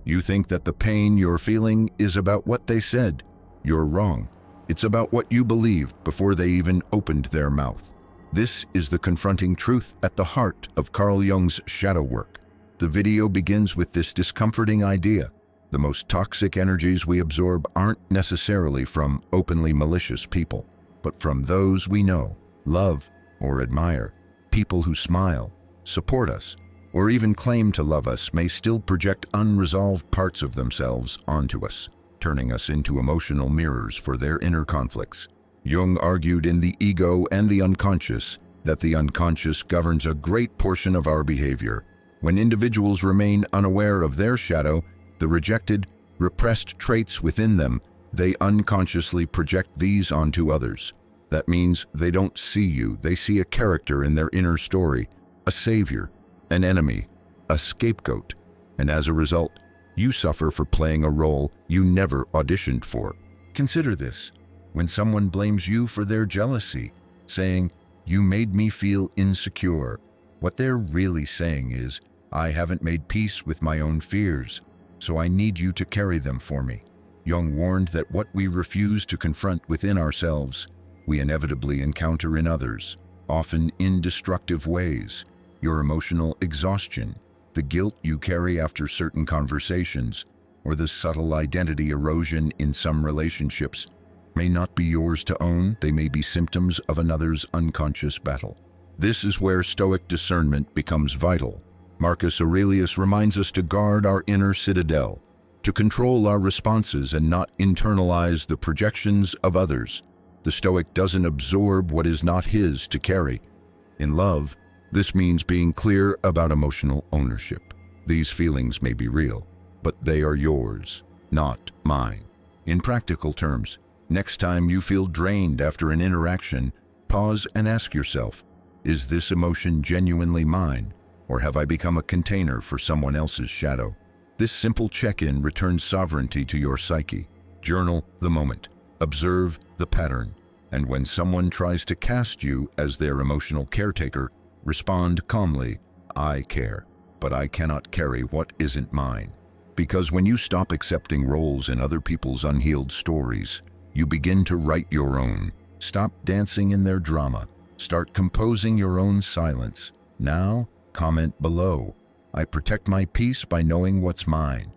You think that the pain you're feeling is about what they said. You're wrong. It's about what you believed before they even opened their mouth. This is the confronting truth at the heart of Carl Jung's shadow work. The video begins with this discomforting idea. The most toxic energies we absorb aren't necessarily from openly malicious people, but from those we know, love, or admire. People who smile, support us, or even claim to love us may still project unresolved parts of themselves onto us, turning us into emotional mirrors for their inner conflicts. Jung argued in The Ego and the Unconscious that the unconscious governs a great portion of our behavior. When individuals remain unaware of their shadow, the rejected, repressed traits within them, they unconsciously project these onto others. That means they don't see you, they see a character in their inner story, a savior, an enemy, a scapegoat, and as a result, you suffer for playing a role you never auditioned for. Consider this. When someone blames you for their jealousy, saying, "You made me feel insecure," what they're really saying is, "I haven't made peace with my own fears, so I need you to carry them for me." Jung warned that what we refuse to confront within ourselves, we inevitably encounter in others, often in destructive ways. Your emotional exhaustion, the guilt you carry after certain conversations, or the subtle identity erosion in some relationships may not be yours to own. They may be symptoms of another's unconscious battle. This is where Stoic discernment becomes vital. Marcus Aurelius reminds us to guard our inner citadel, to control our responses and not internalize the projections of others. The Stoic doesn't absorb what is not his to carry. In love, this means being clear about emotional ownership. These feelings may be real, but they are yours, not mine. In practical terms, next time you feel drained after an interaction, pause and ask yourself, is this emotion genuinely mine, or have I become a container for someone else's shadow? This simple check-in returns sovereignty to your psyche. Journal the moment. Observe the pattern. And when someone tries to cast you as their emotional caretaker, respond calmly, "I care, but I cannot carry what isn't mine." Because when you stop accepting roles in other people's unhealed stories, you begin to write your own. Stop dancing in their drama. Start composing your own silence. Now, comment below. I protect my peace by knowing what's mine.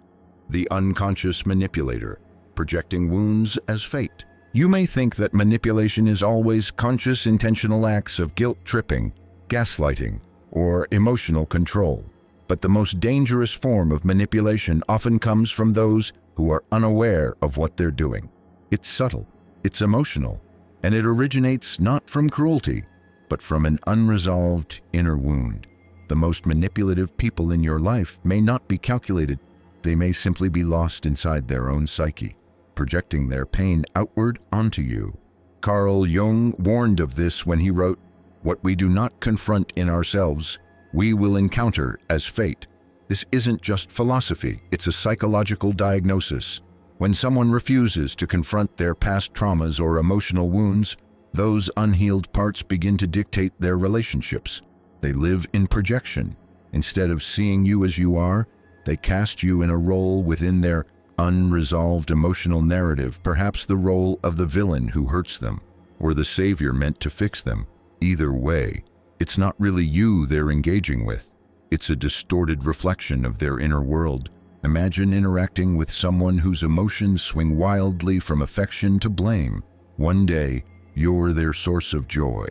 The unconscious manipulator, projecting wounds as fate. You may think that manipulation is always conscious, intentional acts of guilt-tripping, gaslighting, or emotional control. But the most dangerous form of manipulation often comes from those who are unaware of what they're doing. It's subtle, it's emotional, and it originates not from cruelty, but from an unresolved inner wound. The most manipulative people in your life may not be calculated. They may simply be lost inside their own psyche, projecting their pain outward onto you. Carl Jung warned of this when he wrote, "What we do not confront in ourselves, we will encounter as fate." This isn't just philosophy, it's a psychological diagnosis. When someone refuses to confront their past traumas or emotional wounds, those unhealed parts begin to dictate their relationships. They live in projection. Instead of seeing you as you are, they cast you in a role within their unresolved emotional narrative, perhaps the role of the villain who hurts them, or the savior meant to fix them. Either way, it's not really you they're engaging with. It's a distorted reflection of their inner world. Imagine interacting with someone whose emotions swing wildly from affection to blame. One day, you're their source of joy.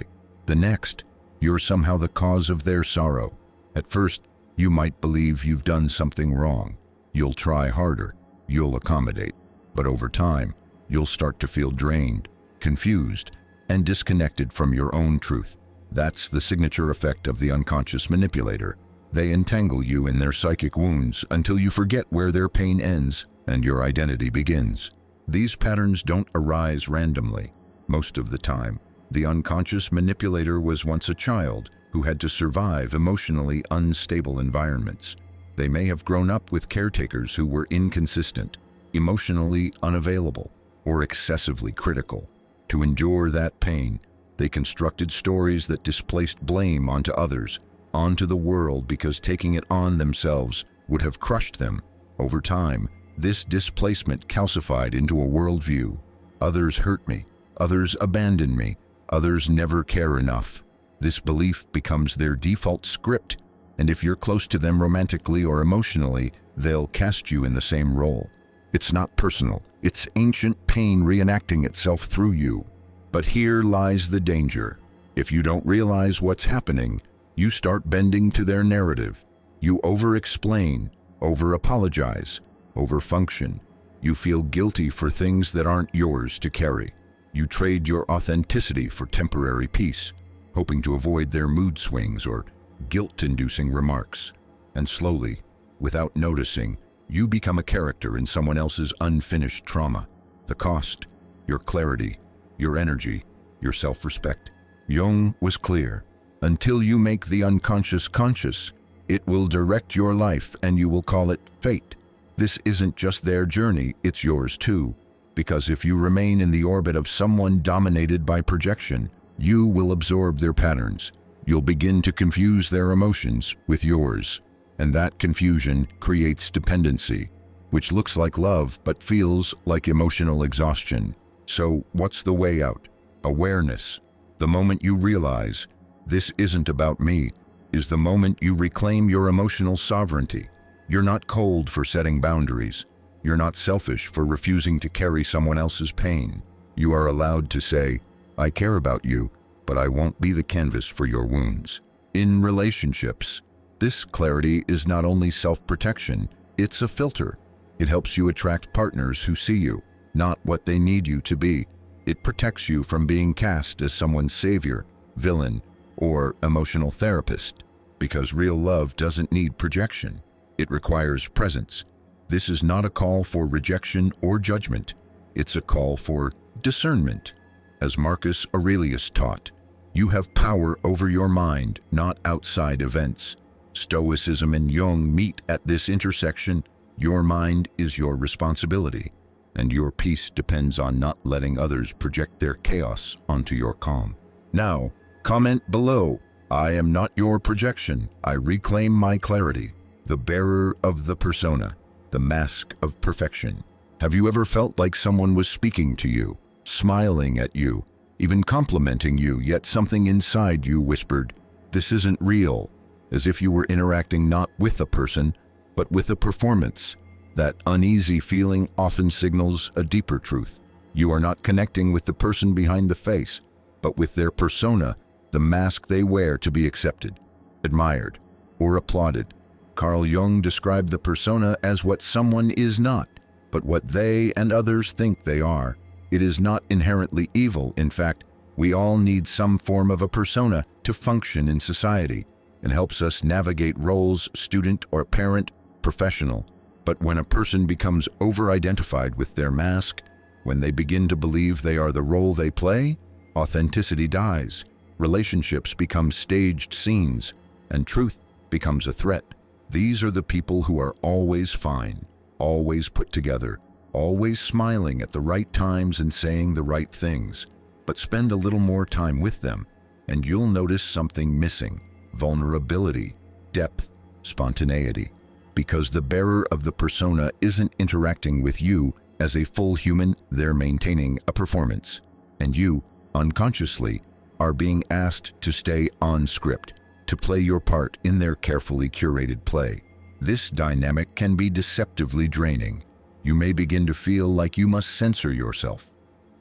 The next, you're somehow the cause of their sorrow. At first, you might believe you've done something wrong. You'll try harder. You'll accommodate. But over time, you'll start to feel drained, confused, and disconnected from your own truth. That's the signature effect of the unconscious manipulator. They entangle you in their psychic wounds until you forget where their pain ends and your identity begins. These patterns don't arise randomly. Most of the time, the unconscious manipulator was once a child who had to survive emotionally unstable environments. They may have grown up with caretakers who were inconsistent, emotionally unavailable, or excessively critical. To endure that pain, they constructed stories that displaced blame onto others, onto the world, because taking it on themselves would have crushed them. Over time, this displacement calcified into a worldview. Others hurt me, others abandon me, others never care enough. This belief becomes their default script, and if you're close to them romantically or emotionally, they'll cast you in the same role. It's not personal, it's ancient pain reenacting itself through you. But here lies the danger. If you don't realize what's happening, you start bending to their narrative. You over-explain, over-apologize, over-function. You feel guilty for things that aren't yours to carry. You trade your authenticity for temporary peace, hoping to avoid their mood swings or guilt-inducing remarks. And slowly, without noticing, you become a character in someone else's unfinished trauma. The cost, your clarity, your energy, your self-respect. Jung was clear. Until you make the unconscious conscious, it will direct your life and you will call it fate. This isn't just their journey, it's yours too. Because if you remain in the orbit of someone dominated by projection, you will absorb their patterns. You'll begin to confuse their emotions with yours. And that confusion creates dependency, which looks like love but feels like emotional exhaustion. So what's the way out? Awareness. The moment you realize, this isn't about me, is the moment you reclaim your emotional sovereignty. You're not cold for setting boundaries. You're not selfish for refusing to carry someone else's pain. You are allowed to say, I care about you, but I won't be the canvas for your wounds. In relationships, this clarity is not only self-protection, it's a filter. It helps you attract partners who see you, not what they need you to be. It protects you from being cast as someone's savior, villain, or emotional therapist. Because real love doesn't need projection. It requires presence. This is not a call for rejection or judgment. It's a call for discernment. As Marcus Aurelius taught, you have power over your mind, not outside events. Stoicism and Jung meet at this intersection. Your mind is your responsibility, and your peace depends on not letting others project their chaos onto your calm. Now, comment below, I am not your projection. I reclaim my clarity. The bearer of the persona, the mask of perfection. Have you ever felt like someone was speaking to you, smiling at you, even complimenting you, yet something inside you whispered, this isn't real, as if you were interacting not with a person, but with a performance? That uneasy feeling often signals a deeper truth. You are not connecting with the person behind the face, but with their persona, the mask they wear to be accepted, admired, or applauded. Carl Jung described the persona as what someone is not, but what they and others think they are. It is not inherently evil. In fact, we all need some form of a persona to function in society, and helps us navigate roles, student or parent, professional. But when a person becomes over-identified with their mask, when they begin to believe they are the role they play, authenticity dies, relationships become staged scenes, and truth becomes a threat. These are the people who are always fine, always put together, always smiling at the right times and saying the right things. But spend a little more time with them, and you'll notice something missing: vulnerability, depth, spontaneity. Because the bearer of the persona isn't interacting with you as a full human, they're maintaining a performance. And you, unconsciously, are being asked to stay on script, to play your part in their carefully curated play. This dynamic can be deceptively draining. You may begin to feel like you must censor yourself,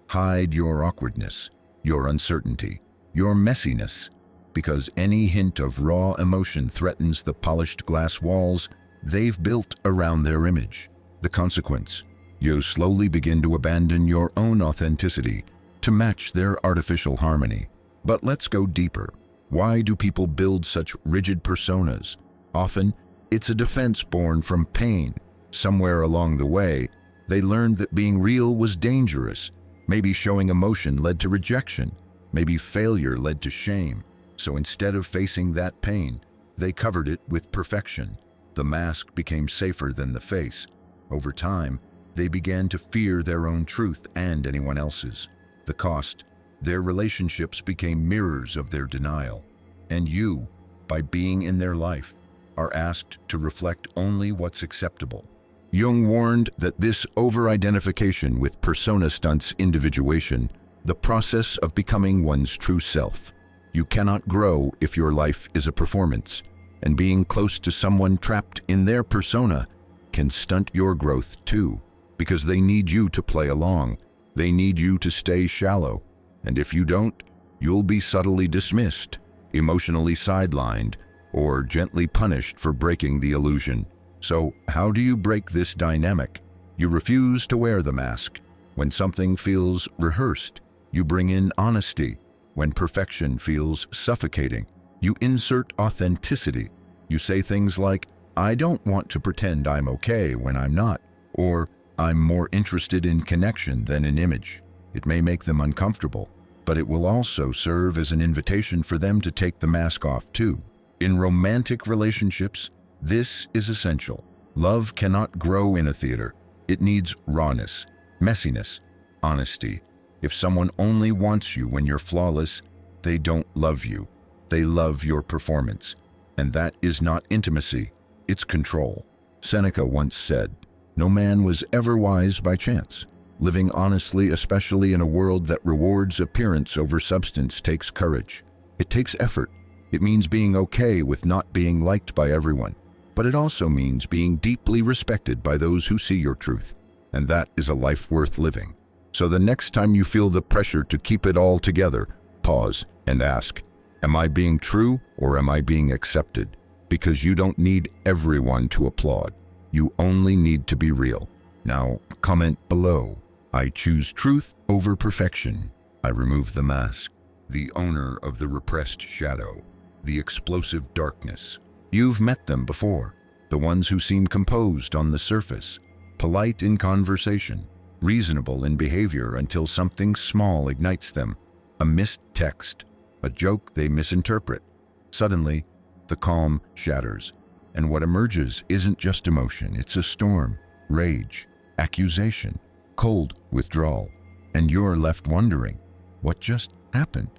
hide your awkwardness, your uncertainty, your messiness, because any hint of raw emotion threatens the polished glass walls they've built around their image. The consequence: you slowly begin to abandon your own authenticity to match their artificial harmony. But let's go deeper. Why do people build such rigid personas? Often, it's a defense born from pain. Somewhere along the way, they learned that being real was dangerous. Maybe showing emotion led to rejection. Maybe failure led to shame. So instead of facing that pain, they covered it with perfection. The mask became safer than the face. Over time, they began to fear their own truth and anyone else's. The cost: their relationships became mirrors of their denial. And you, by being in their life, are asked to reflect only what's acceptable. Jung warned that this over-identification with persona stunts individuation, the process of becoming one's true self. You cannot grow if your life is a performance, and being close to someone trapped in their persona can stunt your growth too, because they need you to play along. They need you to stay shallow, and if you don't, you'll be subtly dismissed, emotionally sidelined, or gently punished for breaking the illusion. So, how do you break this dynamic? You refuse to wear the mask. When something feels rehearsed, you bring in honesty. When perfection feels suffocating, you insert authenticity. You say things like, "I don't want to pretend I'm okay when I'm not," or "I'm more interested in connection than in image." It may make them uncomfortable, but it will also serve as an invitation for them to take the mask off too. In romantic relationships, this is essential. Love cannot grow in a theater. It needs rawness, messiness, honesty. If someone only wants you when you're flawless, they don't love you. They love your performance. And that is not intimacy, it's control. Seneca once said, "No man was ever wise by chance." Living honestly, especially in a world that rewards appearance over substance, takes courage. It takes effort. It means being okay with not being liked by everyone. But it also means being deeply respected by those who see your truth. And that is a life worth living. So the next time you feel the pressure to keep it all together, pause and ask, am I being true or am I being accepted? Because you don't need everyone to applaud. You only need to be real. Now, comment below. I choose truth over perfection. I remove the mask, the owner of the repressed shadow, the explosive darkness. You've met them before, the ones who seem composed on the surface, polite in conversation, reasonable in behavior until something small ignites them, a missed text, a joke they misinterpret. Suddenly, the calm shatters, and what emerges isn't just emotion, it's a storm, rage, accusation, cold withdrawal, and you're left wondering, what just happened?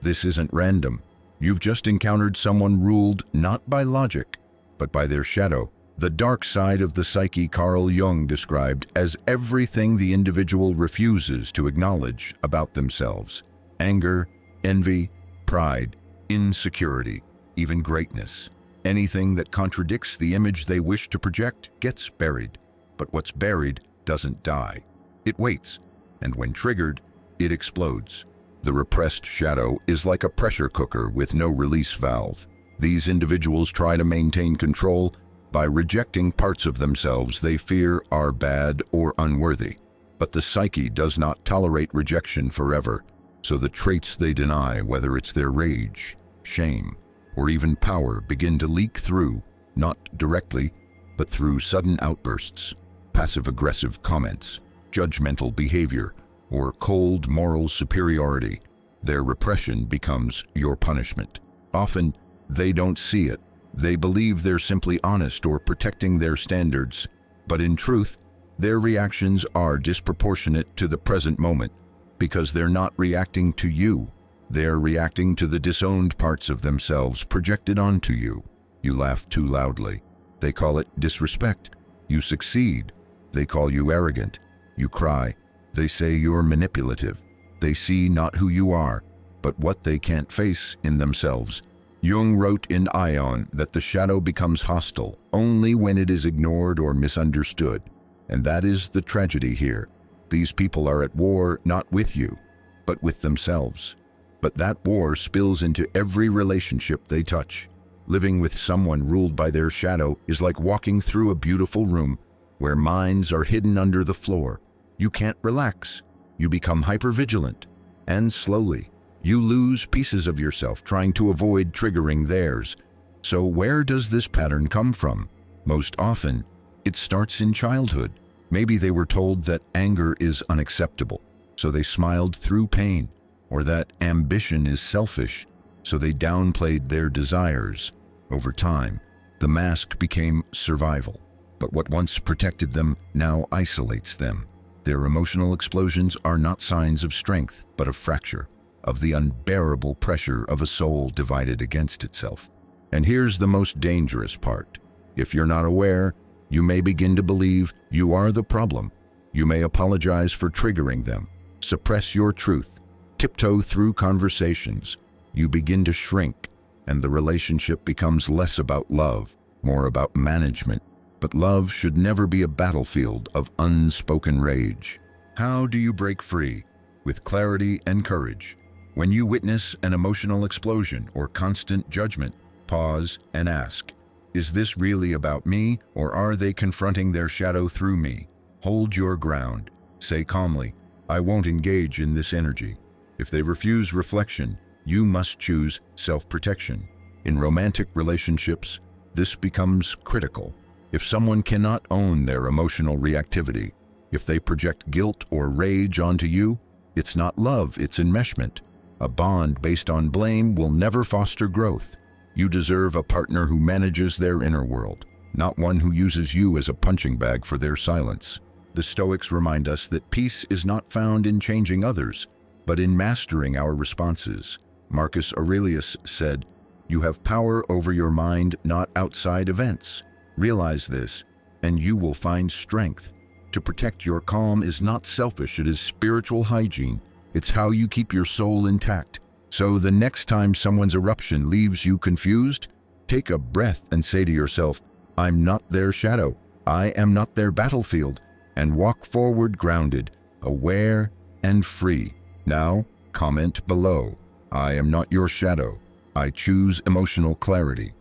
This isn't random. You've just encountered someone ruled not by logic, but by their shadow. The dark side of the psyche Carl Jung described as everything the individual refuses to acknowledge about themselves. Anger, envy, pride, insecurity, even greatness. Anything that contradicts the image they wish to project gets buried. But what's buried doesn't die. It waits, and when triggered, it explodes. The repressed shadow is like a pressure cooker with no release valve. These individuals try to maintain control by rejecting parts of themselves they fear are bad or unworthy. But the psyche does not tolerate rejection forever, so the traits they deny, whether it's their rage, shame, or even power, begin to leak through, not directly, but through sudden outbursts, passive-aggressive comments, judgmental behavior, or cold moral superiority. Their repression becomes your punishment. Often, they don't see it. They believe they're simply honest or protecting their standards. But in truth, their reactions are disproportionate to the present moment because they're not reacting to you. They're reacting to the disowned parts of themselves projected onto you. You laugh too loudly. They call it disrespect. You succeed. They call you arrogant. You cry. They say you're manipulative. They see not who you are, but what they can't face in themselves. Jung wrote in Ion that the shadow becomes hostile only when it is ignored or misunderstood. And that is the tragedy here. These people are at war not with you, but with themselves. But that war spills into every relationship they touch. Living with someone ruled by their shadow is like walking through a beautiful room where minds are hidden under the floor. You can't relax. You become hypervigilant. And slowly, you lose pieces of yourself trying to avoid triggering theirs. So where does this pattern come from? Most often, it starts in childhood. Maybe they were told that anger is unacceptable, so they smiled through pain, or that ambition is selfish, so they downplayed their desires. Over time, the mask became survival, but what once protected them now isolates them. Their emotional explosions are not signs of strength, but of fracture, of the unbearable pressure of a soul divided against itself. And here's the most dangerous part. If you're not aware, You may begin to believe you are the problem. You may apologize for triggering them, suppress your truth, tiptoe through conversations. You begin to shrink, and the relationship becomes less about love, more about management. But love should never be a battlefield of unspoken rage. How do you break free? With clarity and courage. When you witness an emotional explosion or constant judgment, pause and ask, is this really about me, or are they confronting their shadow through me? Hold your ground. Say calmly, I won't engage in this energy. If they refuse reflection, you must choose self-protection. In romantic relationships, this becomes critical. If someone cannot own their emotional reactivity, if they project guilt or rage onto you, it's not love, it's enmeshment. A bond based on blame will never foster growth. You deserve a partner who manages their inner world, not one who uses you as a punching bag for their silence. The Stoics remind us that peace is not found in changing others, but in mastering our responses. Marcus Aurelius said, "You have power over your mind, not outside events. Realize this, and you will find strength." To protect your calm is not selfish, it is spiritual hygiene. It's how you keep your soul intact. So the next time someone's eruption leaves you confused, take a breath and say to yourself, I'm not their shadow, I am not their battlefield, and walk forward grounded, aware, and free. Now, comment below, I am not your shadow, I choose emotional clarity.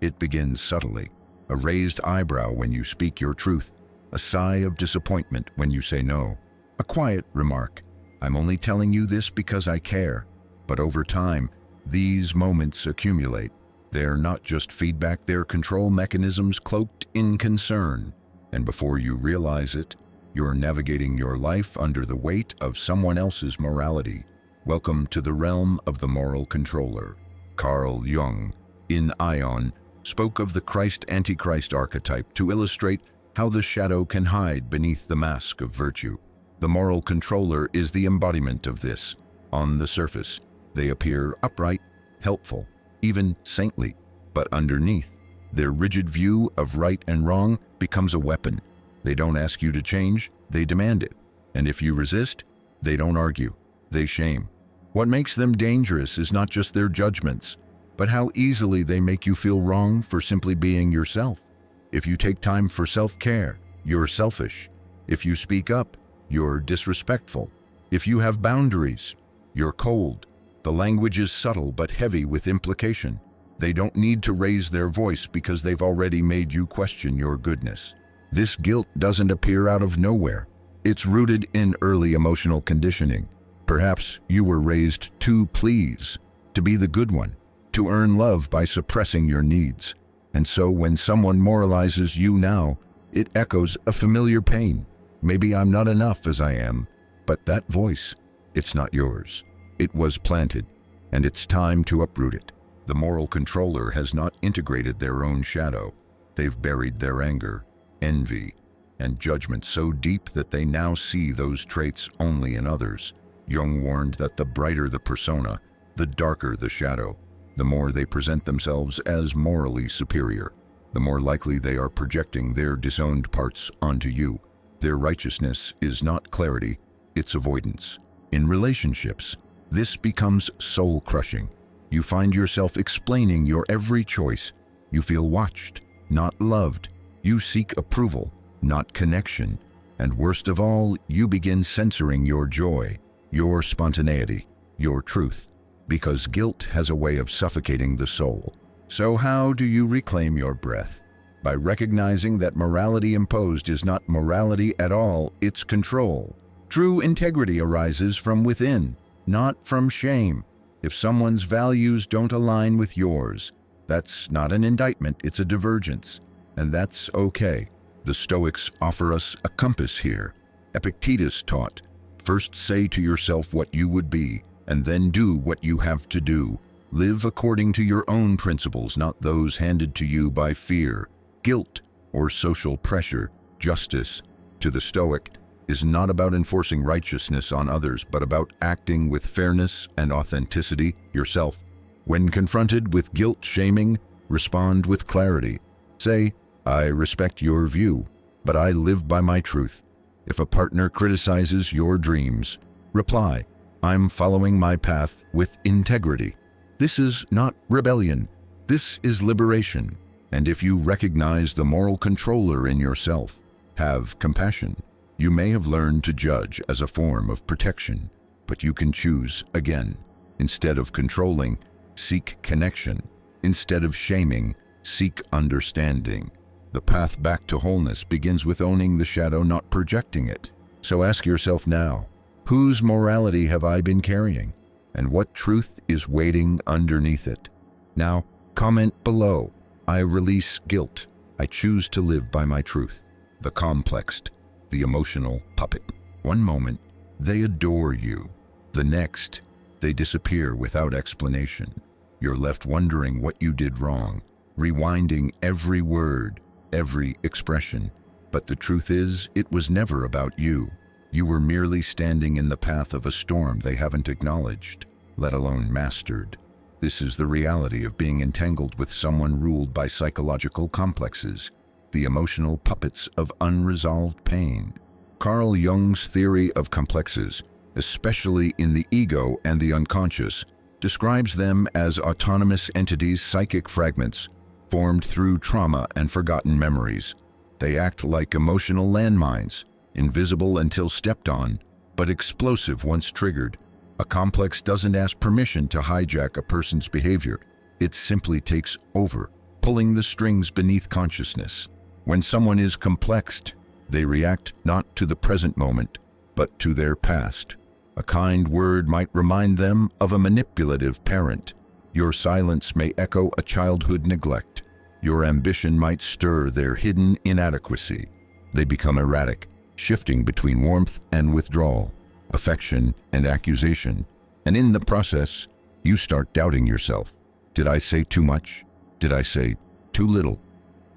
It begins subtly. A raised eyebrow when you speak your truth, a sigh of disappointment when you say no, a quiet remark, I'm only telling you this because I care. But over time, these moments accumulate. They're not just feedback, they're control mechanisms cloaked in concern. And before you realize it, you're navigating your life under the weight of someone else's morality. Welcome to the realm of the moral controller. Carl Jung, in Ion, spoke of the Christ-Antichrist archetype to illustrate how the shadow can hide beneath the mask of virtue. The moral controller is the embodiment of this. On the surface, they appear upright, helpful, even saintly, but underneath, their rigid view of right and wrong becomes a weapon. They don't ask you to change, they demand it. And if you resist, they don't argue, they shame. What makes them dangerous is not just their judgments, but how easily they make you feel wrong for simply being yourself. If you take time for self-care, you're selfish. If you speak up, you're disrespectful. If you have boundaries, you're cold. The language is subtle but heavy with implication. They don't need to raise their voice because they've already made you question your goodness. This guilt doesn't appear out of nowhere. It's rooted in early emotional conditioning. Perhaps you were raised to please, to be the good one, to earn love by suppressing your needs. And so when someone moralizes you now, it echoes a familiar pain. Maybe I'm not enough as I am, but that voice, it's not yours. It was planted, and it's time to uproot it. The moral controller has not integrated their own shadow. They've buried their anger, envy, and judgment so deep that they now see those traits only in others. Jung warned that the brighter the persona, the darker the shadow. The more they present themselves as morally superior, the more likely they are projecting their disowned parts onto you. Their righteousness is not clarity, it's avoidance. In relationships, this becomes soul-crushing. You find yourself explaining your every choice. You feel watched, not loved. You seek approval, not connection. And worst of all, you begin censoring your joy, your spontaneity, your truth. Because guilt has a way of suffocating the soul. So how do you reclaim your breath? By recognizing that morality imposed is not morality at all, it's control. True integrity arises from within, not from shame. If someone's values don't align with yours, that's not an indictment, it's a divergence. And that's okay. The Stoics offer us a compass here. Epictetus taught, first say to yourself what you would be, and then do what you have to do. Live according to your own principles, not those handed to you by fear, guilt, or social pressure. Justice, to the Stoic, is not about enforcing righteousness on others, but about acting with fairness and authenticity yourself. When confronted with guilt-shaming, Respond with clarity. Say, I respect your view, but I live by my truth. If a partner criticizes your dreams, reply, I'm following my path with integrity. This is not rebellion. This is liberation. And if you recognize the moral controller in yourself, have compassion. You may have learned to judge as a form of protection, but you can choose again. Instead of controlling, seek connection. Instead of shaming, seek understanding. The path back to wholeness begins with owning the shadow, not projecting it. So ask yourself now, whose morality have I been carrying? And what truth is waiting underneath it? Now, comment below. I release guilt. I choose to live by my truth. The complexed, the emotional puppet. One moment, they adore you. The next, they disappear without explanation. You're left wondering what you did wrong, rewinding every word, every expression. But the truth is, it was never about you. You were merely standing in the path of a storm they haven't acknowledged, let alone mastered. This is the reality of being entangled with someone ruled by psychological complexes, the emotional puppets of unresolved pain. Carl Jung's theory of complexes, especially in the ego and the unconscious, describes them as autonomous entities, psychic fragments, formed through trauma and forgotten memories. They act like emotional landmines, invisible until stepped on, but explosive once triggered. A complex doesn't ask permission to hijack a person's behavior. It simply takes over, pulling the strings beneath consciousness. When someone is complexed, they react not to the present moment, but to their past. A kind word might remind them of a manipulative parent. Your silence may echo a childhood neglect. Your ambition might stir their hidden inadequacy. They become erratic, shifting between warmth and withdrawal, affection and accusation, and in the process, you start doubting yourself. Did I say too much? Did I say too little?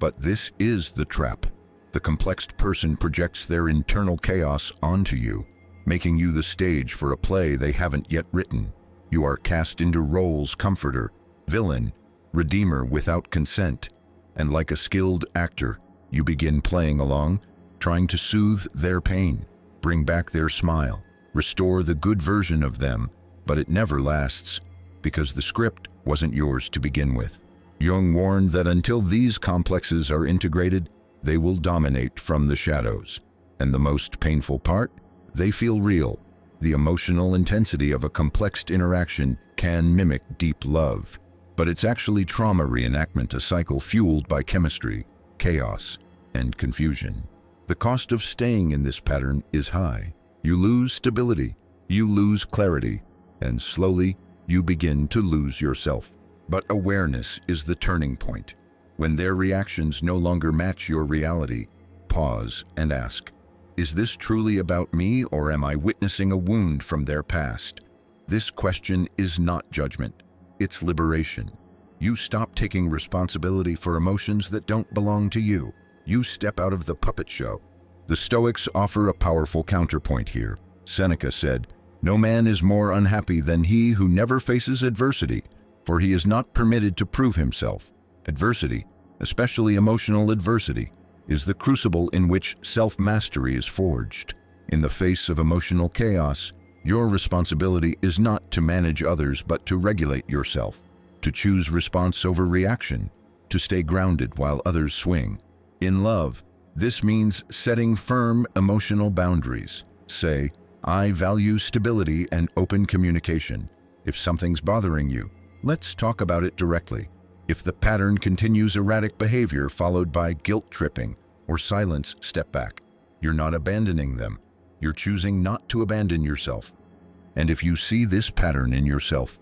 But this is the trap. The complexed person projects their internal chaos onto you, making you the stage for a play they haven't yet written. You are cast into roles: comforter, villain, redeemer without consent, and like a skilled actor, you begin playing along, trying to soothe their pain, bring back their smile, restore the good version of them, but it never lasts, because the script wasn't yours to begin with. Jung warned that until these complexes are integrated, they will dominate from the shadows. And the most painful part? They feel real. The emotional intensity of a complexed interaction can mimic deep love, but it's actually trauma reenactment, a cycle fueled by chemistry, chaos, and confusion. The cost of staying in this pattern is high. You lose stability, you lose clarity, and slowly you begin to lose yourself. But awareness is the turning point. When their reactions no longer match your reality, pause and ask, is this truly about me, or am I witnessing a wound from their past? This question is not judgment, it's liberation. You stop taking responsibility for emotions that don't belong to you. You step out of the puppet show. The Stoics offer a powerful counterpoint here. Seneca said, "No man is more unhappy than he who never faces adversity, for he is not permitted to prove himself." Adversity, especially emotional adversity, is the crucible in which self-mastery is forged. In the face of emotional chaos, your responsibility is not to manage others but to regulate yourself, to choose response over reaction, to stay grounded while others swing. In love, this means setting firm emotional boundaries. Say, I value stability and open communication. If something's bothering you, let's talk about it directly. If the pattern continues erratic behavior followed by guilt tripping or silence, step back. You're not abandoning them. You're choosing not to abandon yourself. And if you see this pattern in yourself,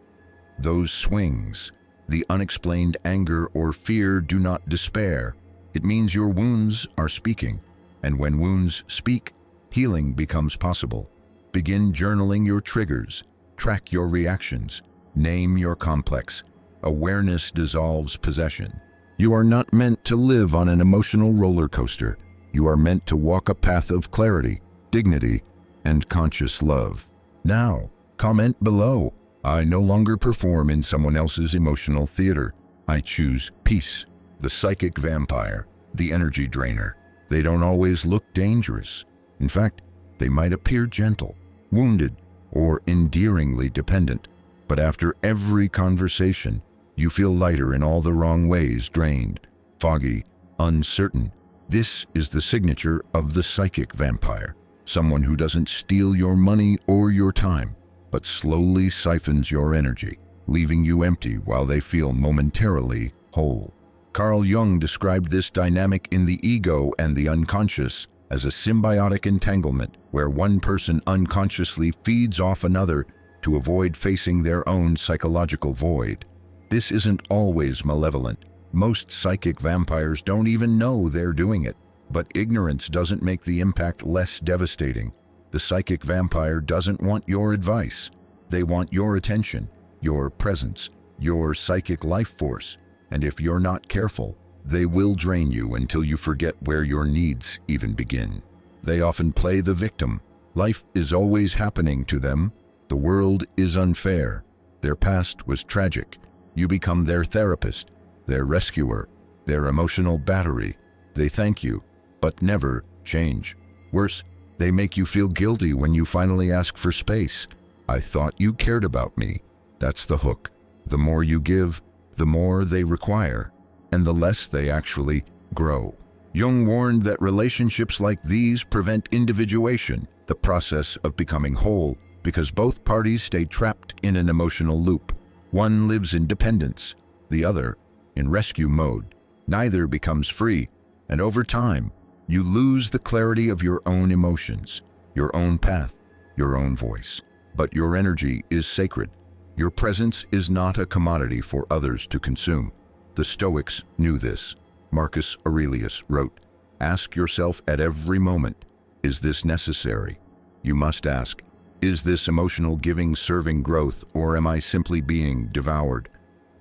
those swings, the unexplained anger or fear, do not despair. It means your wounds are speaking. And when wounds speak, healing becomes possible. Begin journaling your triggers, track your reactions, name your complex. Awareness dissolves possession. You are not meant to live on an emotional roller coaster. You are meant to walk a path of clarity, dignity, and conscious love. Now, comment below. I no longer perform in someone else's emotional theater. I choose peace. The psychic vampire, the energy drainer. They don't always look dangerous. In fact, they might appear gentle, wounded, or endearingly dependent. But after every conversation, you feel lighter in all the wrong ways, drained, foggy, uncertain. This is the signature of the psychic vampire. Someone who doesn't steal your money or your time, but slowly siphons your energy, leaving you empty while they feel momentarily whole. Carl Jung described this dynamic in The Ego and the Unconscious as a symbiotic entanglement where one person unconsciously feeds off another to avoid facing their own psychological void. This isn't always malevolent. Most psychic vampires don't even know they're doing it, but ignorance doesn't make the impact less devastating. The psychic vampire doesn't want your advice. They want your attention, your presence, your psychic life force. And if you're not careful, they will drain you until you forget where your needs even begin. They often play the victim. Life is always happening to them. The world is unfair. Their past was tragic. You become their therapist, their rescuer, their emotional battery. They thank you, but never change. Worse, they make you feel guilty when you finally ask for space. I thought you cared about me. That's the hook. The more you give, the more they require, and the less they actually grow. Jung warned that relationships like these prevent individuation, the process of becoming whole, because both parties stay trapped in an emotional loop. One lives in dependence, the other in rescue mode. Neither becomes free, and over time, you lose the clarity of your own emotions, your own path, your own voice. But your energy is sacred. Your presence is not a commodity for others to consume. The Stoics knew this. Marcus Aurelius wrote, "Ask yourself at every moment, is this necessary?" You must ask, is this emotional giving serving growth, or am I simply being devoured?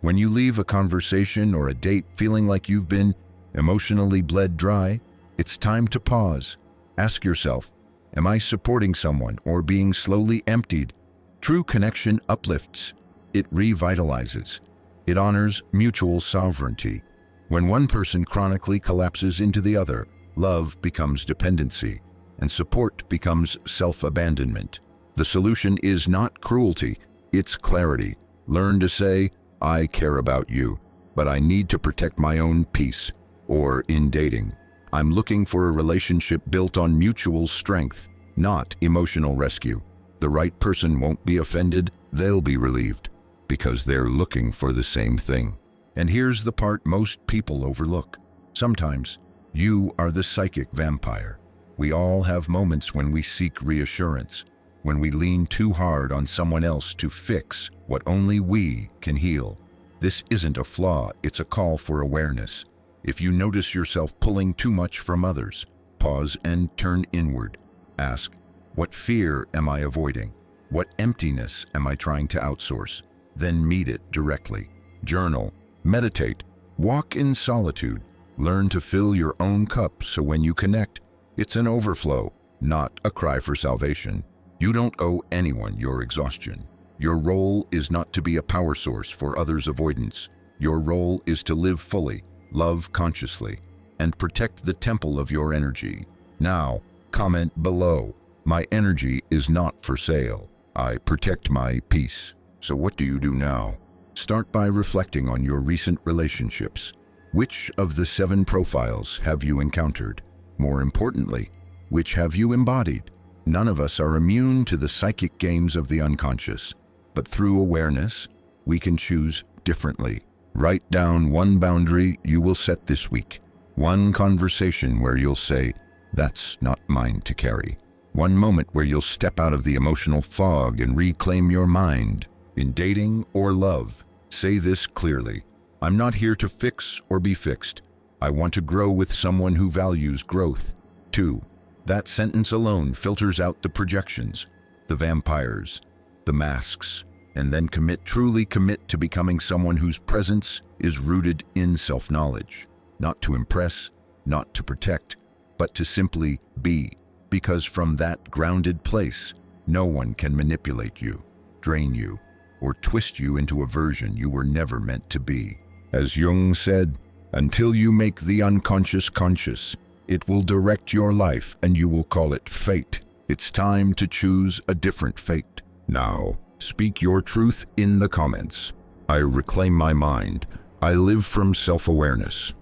When you leave a conversation or a date feeling like you've been emotionally bled dry, it's time to pause. Ask yourself, am I supporting someone or being slowly emptied? True connection uplifts. It revitalizes. It honors mutual sovereignty. When one person chronically collapses into the other, love becomes dependency, and support becomes self-abandonment. The solution is not cruelty, it's clarity. Learn to say, I care about you, but I need to protect my own peace. Or in dating, I'm looking for a relationship built on mutual strength, not emotional rescue. The right person won't be offended, they'll be relieved, because they're looking for the same thing. And here's the part most people overlook. Sometimes, you are the psychic vampire. We all have moments when we seek reassurance, when we lean too hard on someone else to fix what only we can heal. This isn't a flaw, it's a call for awareness. If you notice yourself pulling too much from others, pause and turn inward. Ask, what fear am I avoiding? What emptiness am I trying to outsource? Then meet it directly. Journal, meditate, walk in solitude. Learn to fill your own cup so when you connect, it's an overflow, not a cry for salvation. You don't owe anyone your exhaustion. Your role is not to be a power source for others' avoidance. Your role is to live fully, love consciously, and protect the temple of your energy. Now, comment below. My energy is not for sale. I protect my peace. So what do you do now? Start by reflecting on your recent relationships. Which of the 7 profiles have you encountered? More importantly, which have you embodied? None of us are immune to the psychic games of the unconscious, but through awareness, we can choose differently. Write down one boundary you will set this week. One conversation where you'll say, that's not mine to carry. One moment where you'll step out of the emotional fog and reclaim your mind. In dating or love, say this clearly. I'm not here to fix or be fixed. I want to grow with someone who values growth. 2. That sentence alone filters out the projections, the vampires, the masks, and then truly commit to becoming someone whose presence is rooted in self-knowledge. Not to impress, not to protect, but to simply be. Because from that grounded place, no one can manipulate you, drain you, or twist you into a version you were never meant to be. As Jung said, until you make the unconscious conscious, it will direct your life and you will call it fate. It's time to choose a different fate. Now, speak your truth in the comments. I reclaim my mind. I live from self-awareness.